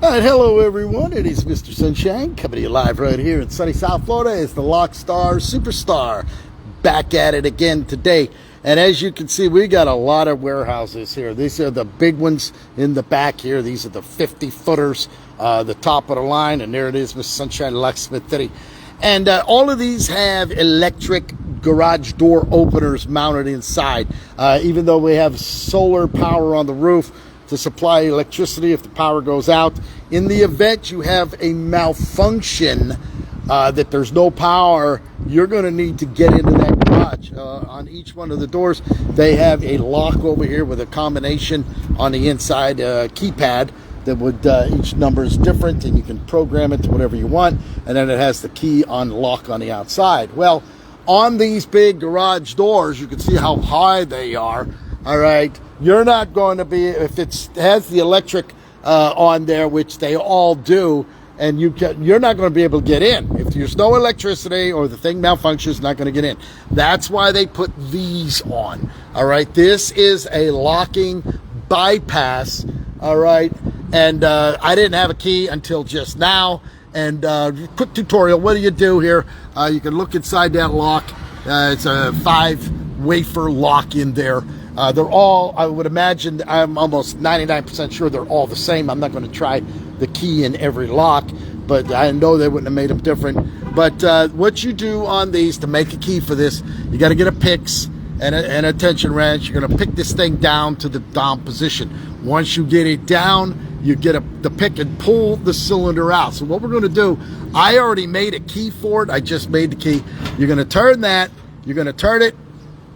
All right, hello everyone. It is Mr. Sunshine coming to you live right here in sunny South Florida. It's the Lockstar Superstar back at it again today. And as you can see, we got a lot of warehouses here. These are the big ones in the back here. These are the 50-footers, the top of the line. And there it is, Mr. Sunshine, Locksmith, Eddy. And all of these have electric garage door openers mounted inside. Even though we have solar power on the roof to supply electricity if the power goes out. In the event you have a malfunction, that there's no power, you're going to need to get into that garage. On each one of the doors, they have a lock over here with a combination on the inside keypad that would, each number is different and you can program it to whatever you want. And then it has the key on lock on the outside. Well, on these big garage doors, you can see how high they are. All right, you're not going to be, if it has the electric on there, which they all do, and you're not going to be able to get in. If there's no electricity or the thing malfunctions, not going to get in. That's why they put these on. All right, this is a locking bypass. All right, and I didn't have a key until just now. And quick tutorial, what do you do here? You can look inside that lock. It's a 5-wafer lock in there. They're all, I would imagine, I'm almost 99% sure they're all the same. I'm not going to try the key in every lock, but I know they wouldn't have made them different. But what you do on these to make a key for this, you got to get a picks and a tension wrench. You're going to pick this thing down to the down position. Once you get it down, you get the pick and pull the cylinder out. So what we're going to do, I already made a key for it. I just made the key. You're going to turn that. You're going to turn it.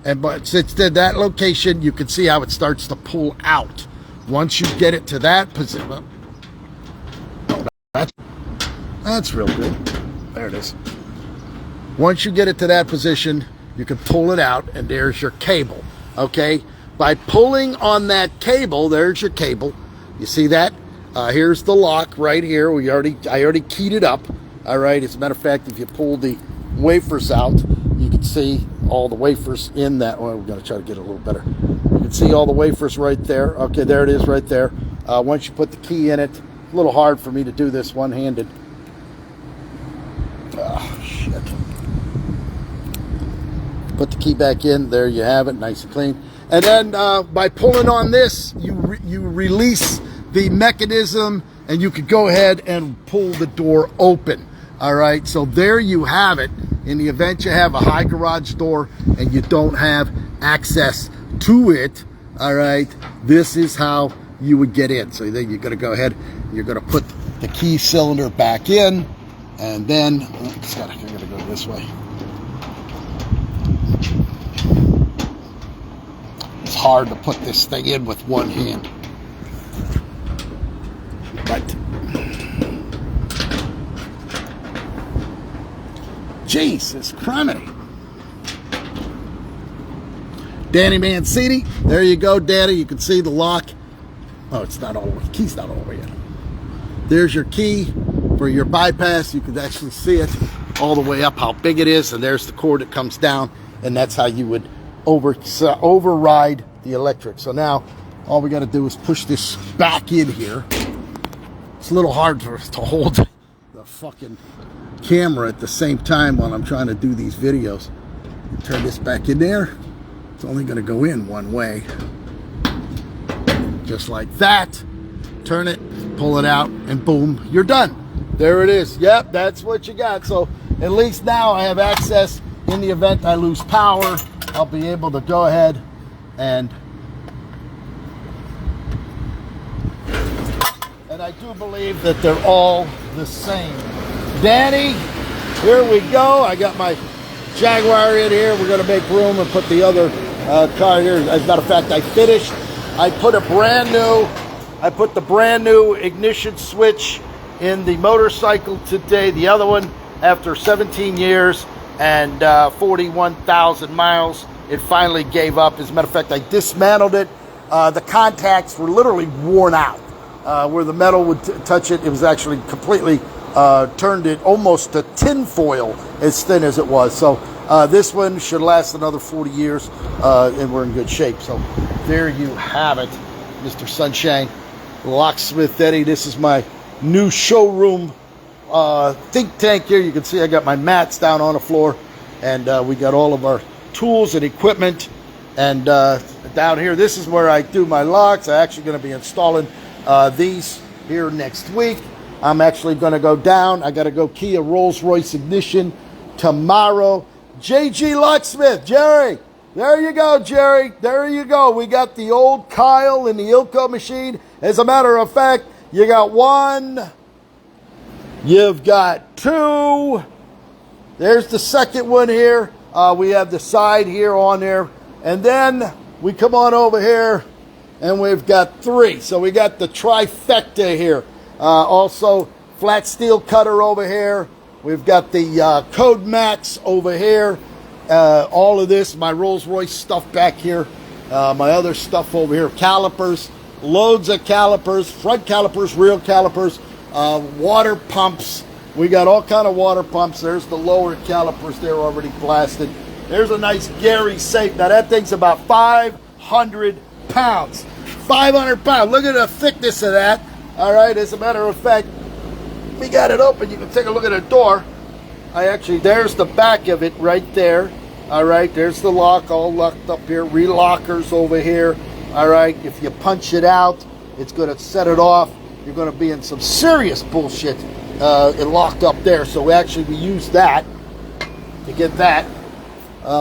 And but since it's in that location, you can see how it starts to pull out. Once you get it to that position, that's real good. There it is. Once you get it to that position, you can pull it out, and there's your cable. Okay, by pulling on that cable, there's your cable. You see that? Here's the lock right here. I already keyed it up. All right. As a matter of fact, if you pull the wafers out, you can see all the wafers in that. Well, we're going to try to get it a little better. You can see all the wafers right there. Okay, there it is right there. Once you put the key in it, it's a little hard for me to do this one-handed. Oh, shit. Put the key back in. There you have it, nice and clean. And then by pulling on this, you release the mechanism, and you could go ahead and pull the door open. All right, so there you have it. In the event you have a high garage door and you don't have access to it, all right, this is how you would get in. So then you're going to go ahead, you're going to put the key cylinder back in, and then I'm going to go this way. It's hard to put this thing in with one hand, but Jesus Christ. Danny Mancini, there you go, Daddy. You can see the lock. Oh, it's not all the way. The key's not all the way in. There's your key for your bypass. You can actually see it all the way up, how big it is, and there's the cord that comes down, and that's how you would override the electric. So now all we got to do is push this back in here. It's a little hard to hold the fucking camera at the same time while I'm trying to do these videos. Turn this back in there. It's only going to go in one way, just like that. Turn it, pull it out, and boom, you're done. There it is. Yep, that's what you got. So at least now I have access. In the event I lose power, I'll be able to go ahead and I do believe that they're all the same. Danny, here we go. I got my Jaguar in here. We're going to make room and put the other car here. As a matter of fact, I finished. I put the brand new ignition switch in the motorcycle today. The other one, after 17 years and 41,000 miles, it finally gave up. As a matter of fact, I dismantled it. The contacts were literally worn out. Where the metal would touch it, it was actually completely turned it almost to tin foil, as thin as it was. So this one should last another 40 years, and we're in good shape. So there you have it, Mr. Sunshine, Locksmith Eddy. This is my new showroom think tank here. You can see I got my mats down on the floor, and we got all of our tools and equipment. And down here, this is where I do my locks. I'm actually going to be installing these here next week. I'm actually going to go down. I got to go key a Rolls-Royce ignition tomorrow. JG Locksmith, Jerry. There you go, Jerry. There you go. We got the old Kyle and the Ilko machine. As a matter of fact, you got one. You've got two. There's the second one here. We have the side here on there. And then we come on over here and we've got three. So we got the trifecta here. Also, flat steel cutter over here. We've got the code mats over here. All of this, my Rolls-Royce stuff back here. My other stuff over here. Calipers, loads of calipers, front calipers, rear calipers, water pumps. We got all kind of water pumps. There's the lower calipers. They're already blasted. There's a nice Gary safe. Now that thing's about 500 pounds. 500 pounds. Look at the thickness of that. All right. As a matter of fact, we got it open. You can take a look at the door. There's the back of it right there. All right. There's the lock all locked up here. Relockers over here. All right. If you punch it out, it's going to set it off. You're going to be in some serious bullshit. It locked up there. So we use that to get that.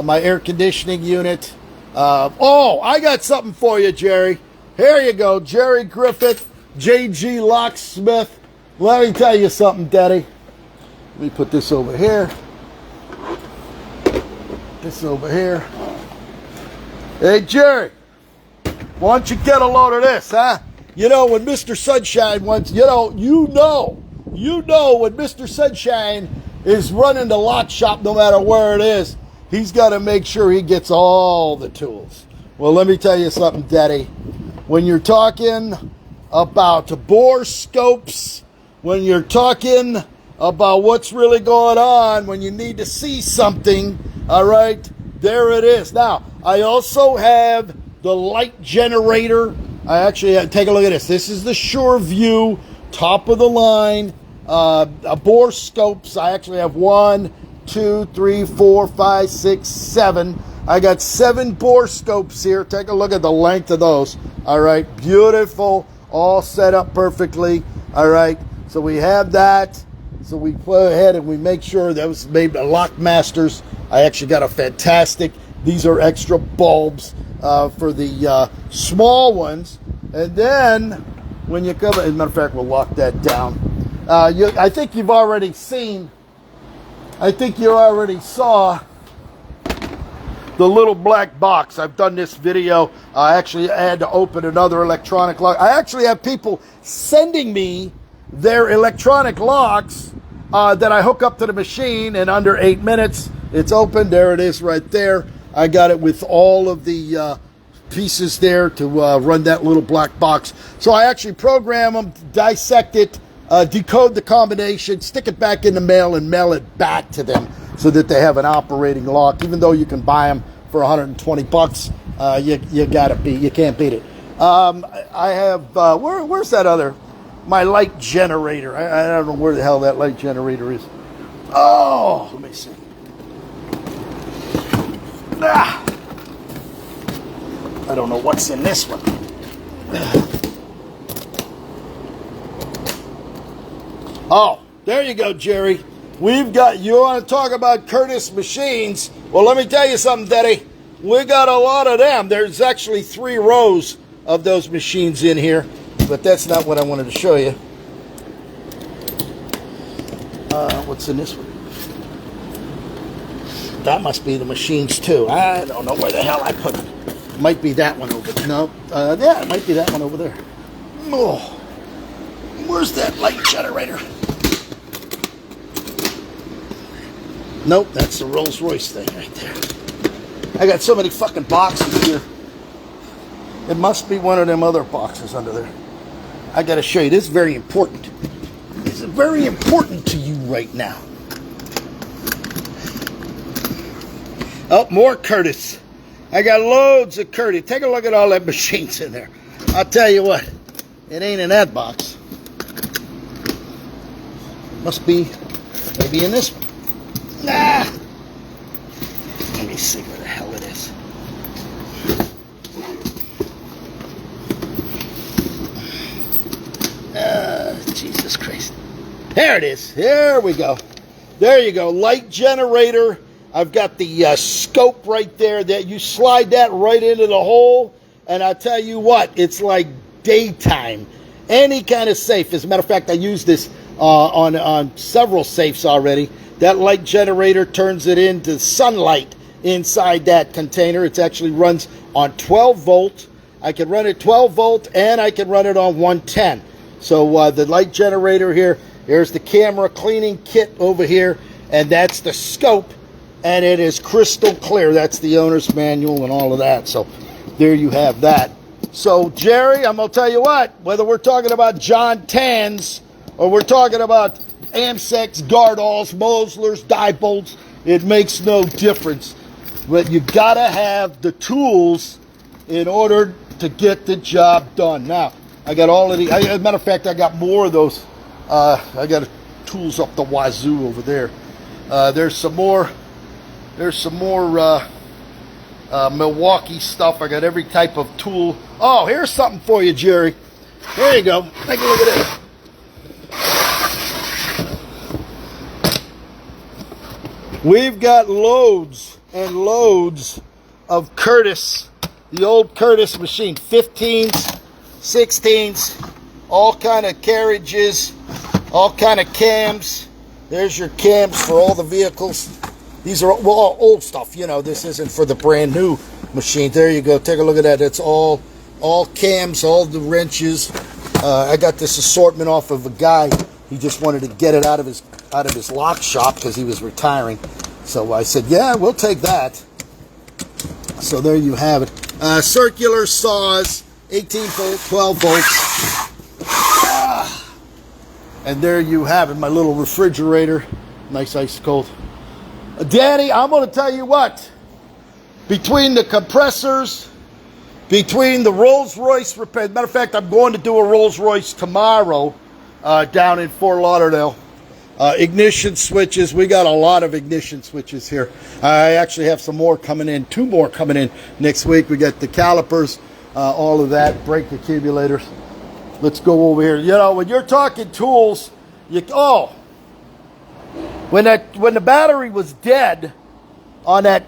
My air conditioning unit. Oh, I got something for you, Jerry. Here you go, Jerry Griffith, JG Locksmith. Let me tell you something, Daddy. Let me put this over here. This over here. Hey, Jerry, why don't you get a load of this, huh? You know, when Mr. Sunshine wants, you know when Mr. Sunshine is running the lock shop, no matter where it is, he's got to make sure he gets all the tools. Well, let me tell you something, Daddy. When you're talking about bore scopes, when you're talking about what's really going on, when you need to see something, all right, there it is. Now, I also have the light generator. Take a look at this. This is the SureView, top of the line, bore scopes. I actually have 1, 2, 3, 4, 5, 6, 7. I got 7 bore scopes here. Take a look at the length of those. All right, beautiful, all set up perfectly. All right, so we have that. So we go ahead and we make sure that was made by Lockmasters. I actually got a fantastic. These are extra bulbs for the small ones. And then when you come, as a matter of fact, we'll lock that down. I think you've already seen. I think you already saw the little black box. I've done this video. I actually had to open another electronic lock. I actually have people sending me their electronic locks that I hook up to the machine, and under 8 minutes, it's open. There it is right there. I got it with all of the pieces there to run that little black box. So I actually program them, dissect it, decode the combination, stick it back in the mail, and mail it back to them so that they have an operating lock. Even though you can buy them for 120 bucks, you can't beat it. I have where's that other, my light generator? I don't know where the hell that light generator is. Oh, let me see. I don't know what's in this one. Oh, there you go, Jerry. We've got, you want to talk about Curtis machines? Well, let me tell you something, Daddy. We got a lot of them. There's actually 3 rows of those machines in here, but that's not what I wanted to show you. What's in this one? That must be the machines too. I don't know where the hell I put it. Might be that one over there. No, yeah, it might be that one over there. Oh, where's that light generator? Nope, that's the Rolls-Royce thing right there. I got so many fucking boxes here. It must be one of them other boxes under there. I got to show you. This is very important. This is very important to you right now. Oh, more Curtis. I got loads of Curtis. Take a look at all that machines in there. I'll tell you what, it ain't in that box. Must be maybe in this one. Ah! Let me see where the hell it is. Jesus Christ. There it is. There we go. There you go. Light generator. I've got the scope right there. That you slide that right into the hole, and I tell you what, it's like daytime. Any kind of safe. As a matter of fact, I use this on several safes already. That light generator turns it into sunlight inside that container. It actually runs on 12 volt. I can run it 12 volt, and I can run it on 110. So the light generator here, here's the camera cleaning kit over here, and that's the scope, and it is crystal clear. That's the owner's manual and all of that. So there you have that. So Jerry, I'm going to tell you what, whether we're talking about John Tans or we're talking about Amsex, Gardalls, Moslers, Dieboldts, it makes no difference. But you got to have the tools in order to get the job done. Now, I got all of the, as a matter of fact, I got more of those. I got tools up the wazoo over there. There's some more Milwaukee stuff. I got every type of tool. Oh, here's something for you, Jerry. There you go. Take a look at this. We've got loads and loads of Curtis, the old Curtis machine, 15s, 16s, all kind of carriages, all kind of cams. There's your cams for all the vehicles. These are all old stuff, you know. This isn't for the brand new machine. There you go. Take a look at that. It's all cams, all the wrenches. I got this assortment off of a guy. He just wanted to get it out of his lock shop because he was retiring. So I said, yeah, we'll take that. So there you have it. Circular saws, 18 volt, 12 volts. And there you have it, my little refrigerator. Nice ice cold. Danny, I'm going to tell you what. Between the compressors, between the Rolls-Royce repair. Matter of fact, I'm going to do a Rolls-Royce tomorrow down in Fort Lauderdale. Ignition switches. We got a lot of ignition switches here. I actually have some more coming in. 2 more coming in next week. We got the calipers, all of that, brake accumulators. Let's go over here. You know, when you're talking tools, when the battery was dead on that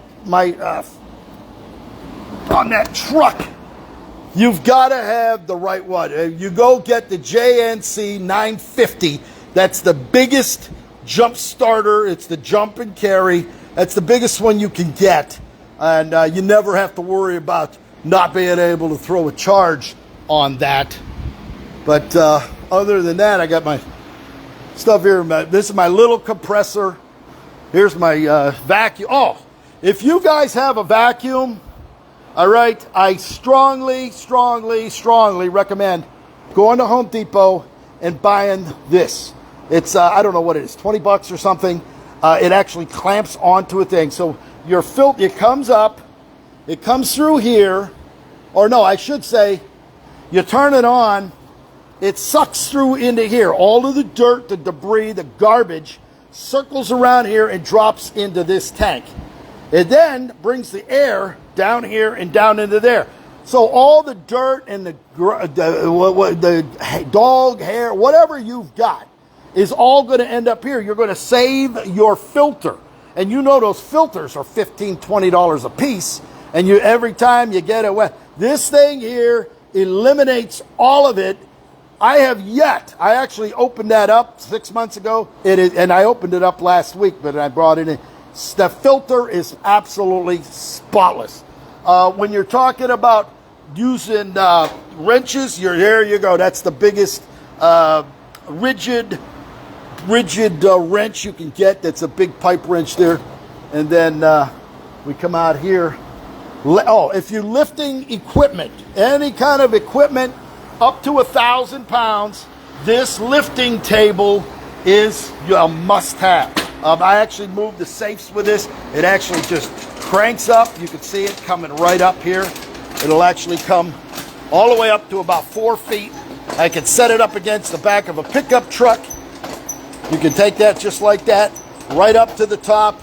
truck, you've got to have the right one. You go get the JNC 950. That's the biggest jump starter. It's the jump and carry. That's the biggest one you can get. And you never have to worry about not being able to throw a charge on that. But other than that, I got my stuff here. This is my little compressor. Here's my vacuum. Oh, if you guys have a vacuum, all right, I strongly, strongly, strongly recommend going to Home Depot and buying this. It's, I don't know what it is, 20 bucks or something. It actually clamps onto a thing. So your filter, it comes up, it comes through here, or no, I should say, you turn it on, it sucks through into here. All of the dirt, the debris, the garbage circles around here and drops into this tank. It then brings the air down here and down into there. So all the dirt and the dog hair, whatever you've got, is all going to end up here. You're going to save your filter. And you know those filters are $15, $20 a piece. And every time you get it wet. This thing here eliminates all of it. I actually opened that up 6 months ago. And I opened it up last week, but I brought it in. The filter is absolutely spotless. When you're talking about using wrenches, there you go. That's the biggest rigid wrench you can get. That's a big pipe wrench there. And then we come out here. Oh, if you're lifting equipment, any kind of equipment up to 1,000 pounds, this lifting table is a must-have. I actually moved the safes with this. It actually just cranks up. You can see it coming right up here. It'll actually come all the way up to about 4 feet. I can set it up against the back of a pickup truck. You can take that just like that, right up to the top,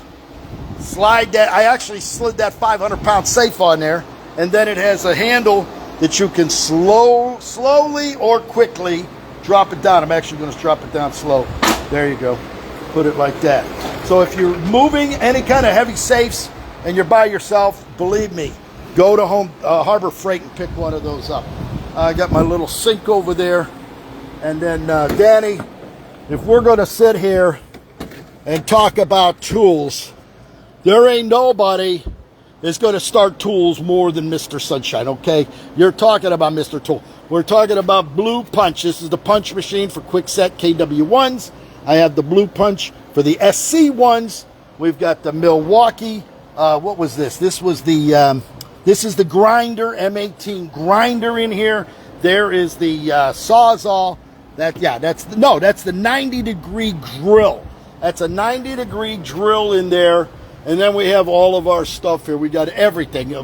slide that. I actually slid that 500-pound safe on there, and then it has a handle that you can slowly or quickly drop it down. I'm actually going to drop it down slow. There you go. Put it like that. So if you're moving any kind of heavy safes and you're by yourself, believe me, go to Harbor Freight and pick one of those up. I got my little sink over there. And then, Danny, if we're going to sit here and talk about tools, there ain't nobody is going to start tools more than Mr. Sunshine, okay? You're talking about Mr. Tool. We're talking about Blue Punch. This is the punch machine for quickset KW1s. I have the Blue Punch for the SC ones. We've got the Milwaukee. What was this? This was the this is the grinder, M18 grinder in here. There is the Sawzall. That's the 90-degree drill. That's a 90-degree drill in there. And then we have all of our stuff here. We got everything.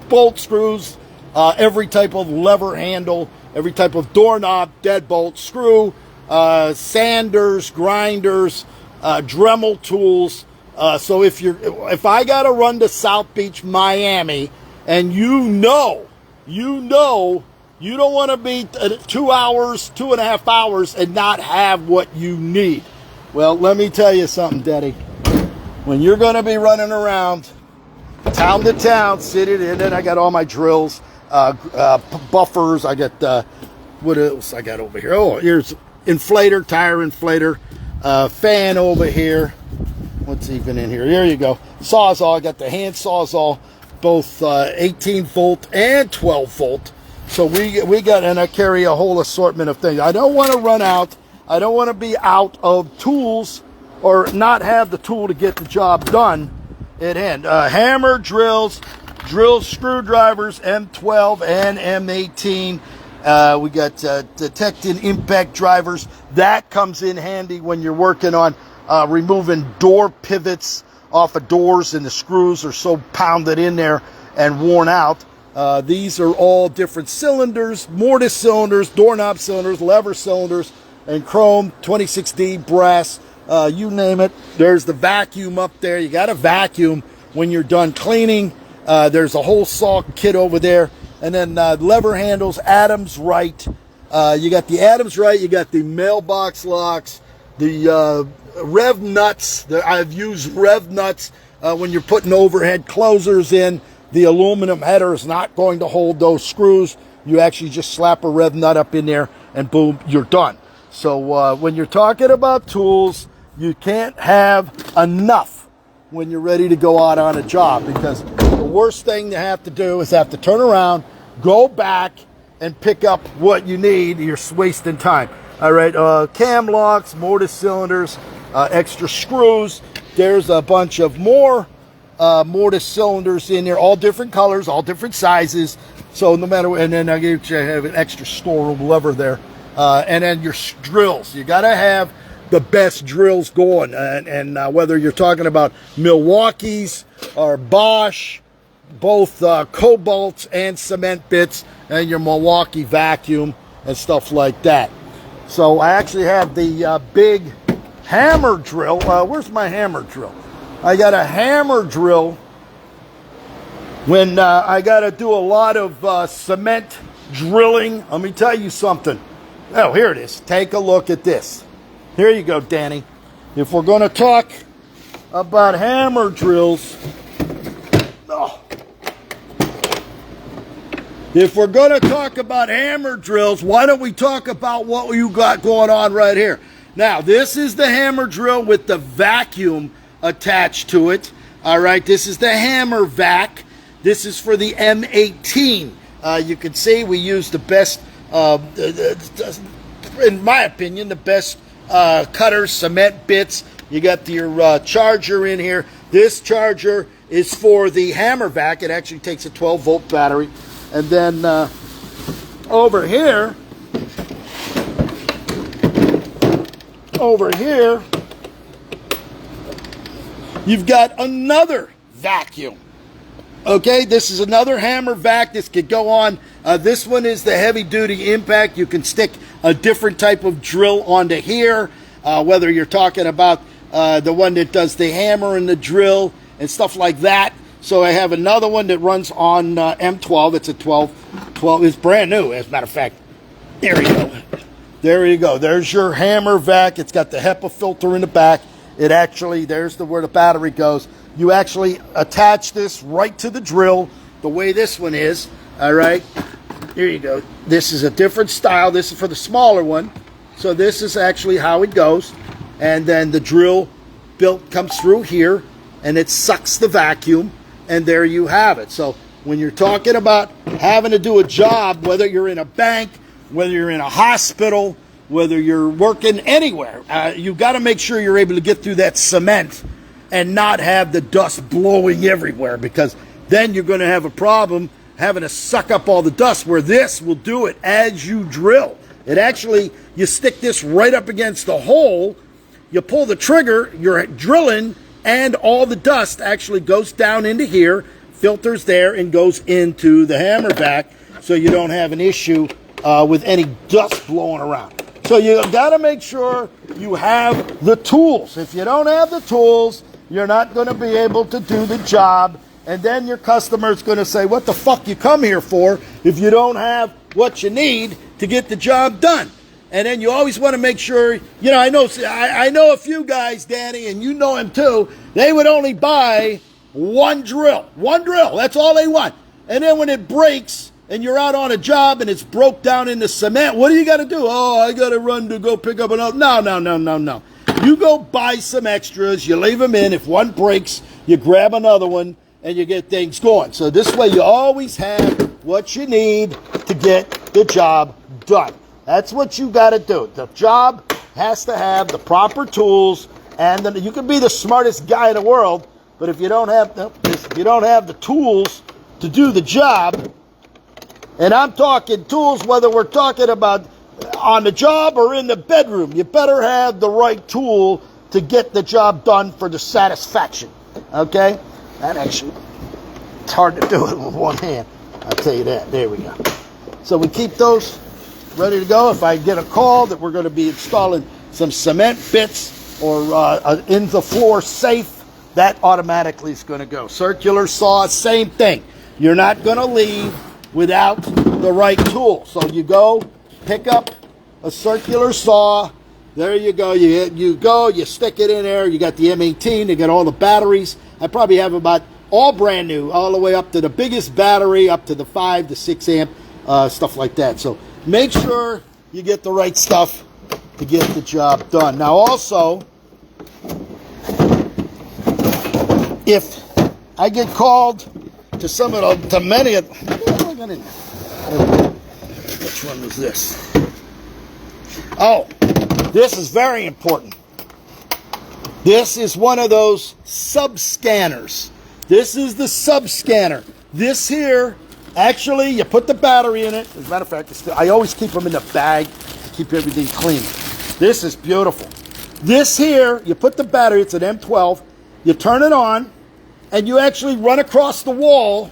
Bolt screws, every type of lever handle, every type of doorknob, deadbolt, screw, sanders, grinders, Dremel tools. So if I got to run to South Beach, Miami, and you don't want to be 2 hours, 2.5 hours, and not have what you need. Well, let me tell you something, Eddy. When you're going to be running around town to town, city to, and then I got all my drills, buffers. I got what else I got over here? Oh, here's inflator, tire inflator, fan over here. What's even in here? There you go. Sawzall. I got the hand Sawzall, both 18 volt and 12 volt. So we got, and I carry a whole assortment of things. I don't want to run out. I don't want to be out of tools or not have the tool to get the job done at hand. Hammer drills, screwdrivers, M12 and M18. We got detecting impact drivers. That comes in handy when you're working on removing door pivots off of doors and the screws are so pounded in there and worn out. These are all different cylinders, mortise cylinders, doorknob cylinders, lever cylinders, and chrome, 26D, brass, you name it. There's the vacuum up there. You got to vacuum when you're done cleaning. There's a whole saw kit over there. And then lever handles, Adams Wright. You got the Adams Wright. You got the mailbox locks, the rev nuts. I've used rev nuts when you're putting overhead closers in. The aluminum header is not going to hold those screws. You actually just slap a rev nut up in there and boom, you're done. So when you're talking about tools, you can't have enough when you're ready to go out on a job, because the worst thing to have to do is have to turn around, go back, and pick up what you need. You're wasting time. All right, cam locks, mortise cylinders, extra screws. There's a bunch of more mortise cylinders in there, all different colors, all different sizes. So no matter what, and then I have an extra storeroom lever there. And then your drills. You got to have the best drills going. And whether you're talking about Milwaukee's or Bosch, both Cobalts and cement bits, and your Milwaukee vacuum and stuff like that. So I actually have the big hammer drill. Where's my hammer drill? I got a hammer drill when I got to do a lot of cement drilling. Let me tell you something. Oh, here it is. Take a look at this. Here you go, Danny. If we're going to talk about hammer drills, if we're going to talk about hammer drills, why don't we talk about what you got going on right here? Now, this is the hammer drill with the vacuum attached to it. All right, this is the hammer vac. This is for the M18. You can see we use the best, in my opinion, the best cutters, cement bits. You got your charger in here. This charger is for the hammer vac. It actually takes a 12-volt battery. And then over here, you've got another vacuum. Okay, this is another hammer vac. This could go on. This one is the heavy duty impact. You can stick a different type of drill onto here. whether you're talking about the one that does the hammer and the drill and stuff like that. So I have another one that runs on M12. It's a 12. It's brand new, as a matter of fact. There you go. There you go. There's your hammer vac. It's got the HEPA filter in the back. It actually, there's where the battery goes. You actually attach this right to the drill the way this one is. All right. There you go. This is a different style. This is for the smaller one. So this is actually how it goes. And then the drill comes through here and it sucks the vacuum. And there you have it. So when you're talking about having to do a job, whether you're in a bank, whether you're in a hospital, whether you're working anywhere, you've got to make sure you're able to get through that cement and not have the dust blowing everywhere, because then you're going to have a problem having to suck up all the dust, where this will do it as you drill. It actually, you stick this right up against the hole, you pull the trigger, you're drilling, and all the dust actually goes down into here, filters there, and goes into the hammer vac, so you don't have an issue with any dust blowing around. So you got to make sure you have the tools. If you don't have the tools, you're not going to be able to do the job. And then your customer's going to say, what the fuck you come here for if you don't have what you need to get the job done? And then you always want to make sure, you know, I know a few guys, Danny, and you know him too, they would only buy one drill. One drill. That's all they want. And then when it breaks, and you're out on a job and it's broke down into cement, what do you got to do? Oh, I got to run to go pick up another. No. You go buy some extras, you leave them in. If one breaks, you grab another one, and you get things going. So this way you always have what you need to get the job done. That's what you got to do. The job has to have the proper tools, and then you can be the smartest guy in the world, but if you don't have the tools to do the job, and I'm talking tools, whether we're talking about on the job or in the bedroom, you better have the right tool to get the job done for the satisfaction. Okay? That actually, it's hard to do it with one hand. I'll tell you that. There we go. So we keep those ready to go. If I get a call that we're going to be installing some cement bits or in the floor safe, that automatically is going to go. Circular saw, same thing. You're not going to leave without the right tool. So you go pick up a circular saw. There you go. You stick it in there. You got the M18. You got all the batteries. I probably have about all brand new, all the way up to the biggest battery, up to the 5 to 6 amp, stuff like that. So make sure you get the right stuff to get the job done. Now also, if I get called to many of, which one was this? Oh, this is very important. This is one of those sub scanners. This is the sub scanner. This here, actually, you put the battery in it. As a matter of fact, I always keep them in the bag to keep everything clean. This is beautiful. This here, you put the battery, it's an M12, you turn it on, and you actually run across the wall,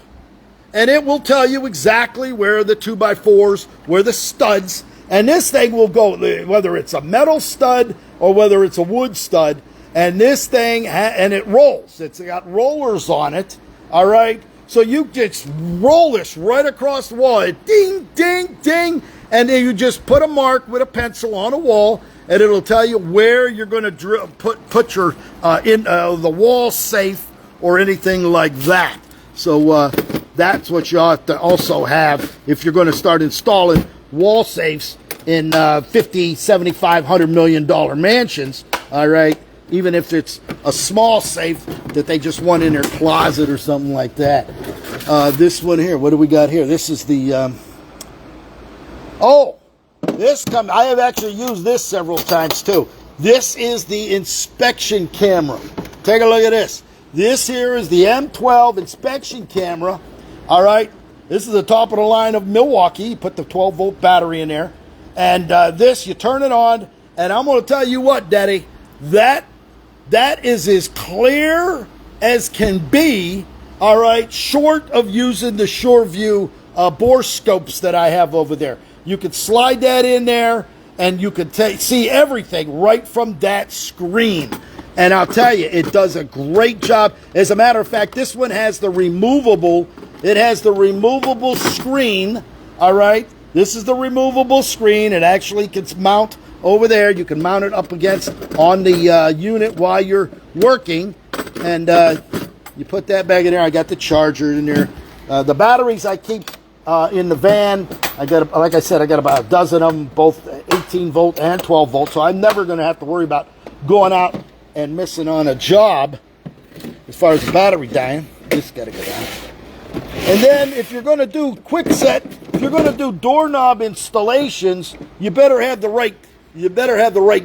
and it will tell you exactly where the 2x4s, where the studs, and this thing will go, whether it's a metal stud or whether it's a wood stud, and this thing, and it rolls. It's got rollers on it, all right? So you just roll this right across the wall, ding, ding, ding, and then you just put a mark with a pencil on a wall, and it'll tell you where you're going to drill, put your the wall safe or anything like that. So that's what you ought to also have if you're going to start installing wall safes in 50, 75, $100 million mansions, all right? Even if it's a small safe that they just want in their closet or something like that. This one here, what do we got here? This is the, I have actually used this several times too. This is the inspection camera. Take a look at this. This here is the M12 inspection camera. All right. This is the top of the line of Milwaukee. You put the 12-volt battery in there. And this, you turn it on. And I'm going to tell you what, Daddy, that is as clear as can be, all right, short of using the SureView bore scopes that I have over there. You can slide that in there, and you can see everything right from that screen. And I'll tell you, it does a great job. As a matter of fact, this one has the removable, it has the removable screen, all right? This is the removable screen. It actually can mount over there. You can mount it up against on the unit while you're working. And you put that back in there. I got the charger in there. The batteries I keep in the van. I got, like I said, I got about a dozen of them, both 18 volt and 12 volt. So I'm never going to have to worry about going out and missing on a job as far as the battery dying. This got to go down. And then if you're going to do quick set, if you're going to do doorknob installations, you better have the right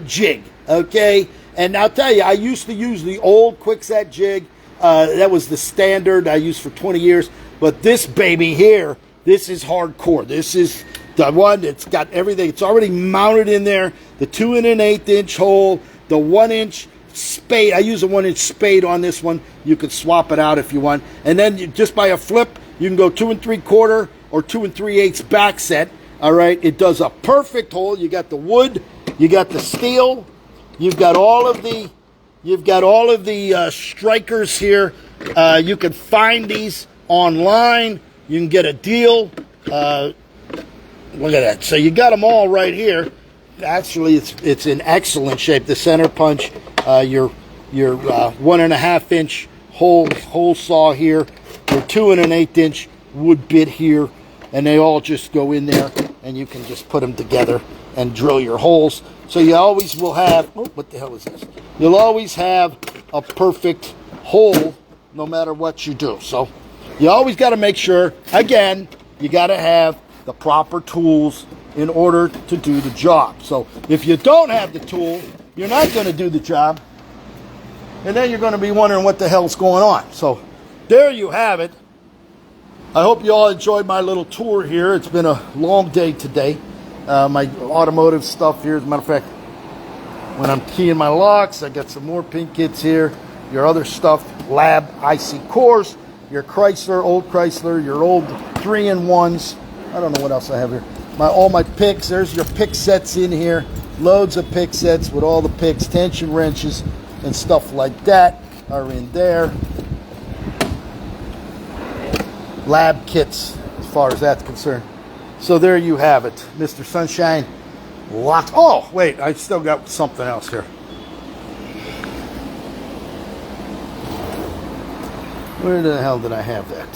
jig, okay? And I'll tell you, I used to use the old quick set jig. That was the standard I used for 20 years. But this baby here, this is hardcore. This is the one that's got everything. It's already mounted in there. The 2 1/8 inch hole, the 1 inch spade. I use a 1 inch spade on this one. You could swap it out if you want. And then just by a flip, you can go 2 3/4 or 2 3/8 back set. All right, it does a perfect hole. You got the wood, you got the steel, you've got all of the strikers here. You can find these online. You can get a deal. Look at that. So you got them all right here. Actually, it's in excellent shape. The center punch, your 1.5 inch hole saw here, your 2 1/8 inch wood bit here, and they all just go in there, and you can just put them together and drill your holes. So you always will have, oh, what the hell is this? You'll always have a perfect hole no matter what you do. So you always got to make sure, again, you got to have the proper tools in order to do the job. So if you don't have the tool, you're not going to do the job, and then you're going to be wondering what the hell's going on. So there you have it. I hope you all enjoyed my little tour here. It's been a long day today. My automotive stuff here, as a matter of fact, when I'm keying my locks, I got some more pin kits here. Your other stuff, lab IC cores, your Chrysler, old Chrysler, your old 3-in-1s. I don't know what else I have here. All my picks. There's your pick sets in here. Loads of pick sets with all the picks, tension wrenches, and stuff like that are in there. Lab kits, as far as that's concerned. So there you have it, Mr. Sunshine. Locked. Oh, wait, I still got something else here. Where the hell did I have that?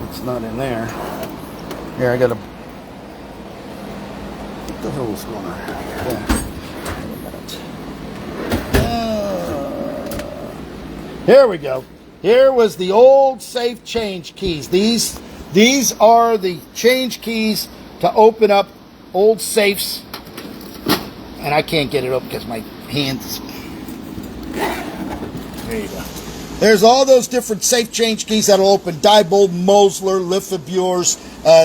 It's not in there. Here, I got a... What the hell is going on here? Here we go. Here was the old safe change keys. These are the change keys to open up old safes. And I can't get it up because my hands... There you go. There's all those different safe change keys that'll open Diebold, Mosler, Liffebures,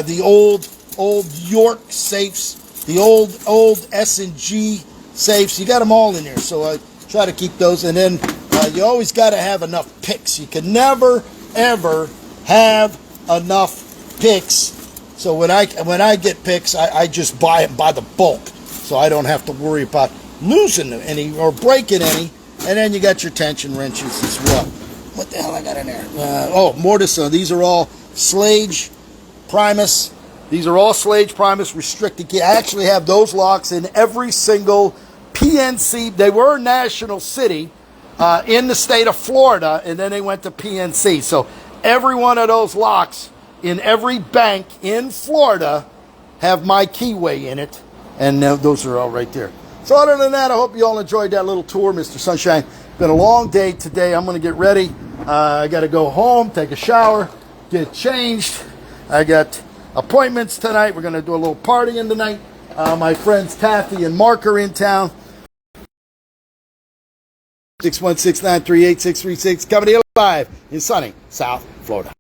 the old York safes, the old S&G safes. You got them all in there, so I try to keep those. And then you always got to have enough picks. You can never ever have enough picks. So when I get picks, I just buy it by the bulk, so I don't have to worry about losing any or breaking any. And then you got your tension wrenches as well. What the hell I got in there? Mortise. These are all Slage Primus. These are all Slage Primus restricted key. I actually have those locks in every single PNC. They were National City in the state of Florida, and then they went to PNC. So every one of those locks in every bank in Florida have my keyway in it, and those are all right there. So other than that, I hope you all enjoyed that little tour, Mr. Sunshine. Been a long day today. I'm going to get ready. I got to go home, take a shower, get changed. I got appointments tonight. We're going to do a little partying tonight. My friends Taffy and Mark are in town. 616-938-636, coming to you live in sunny South Florida.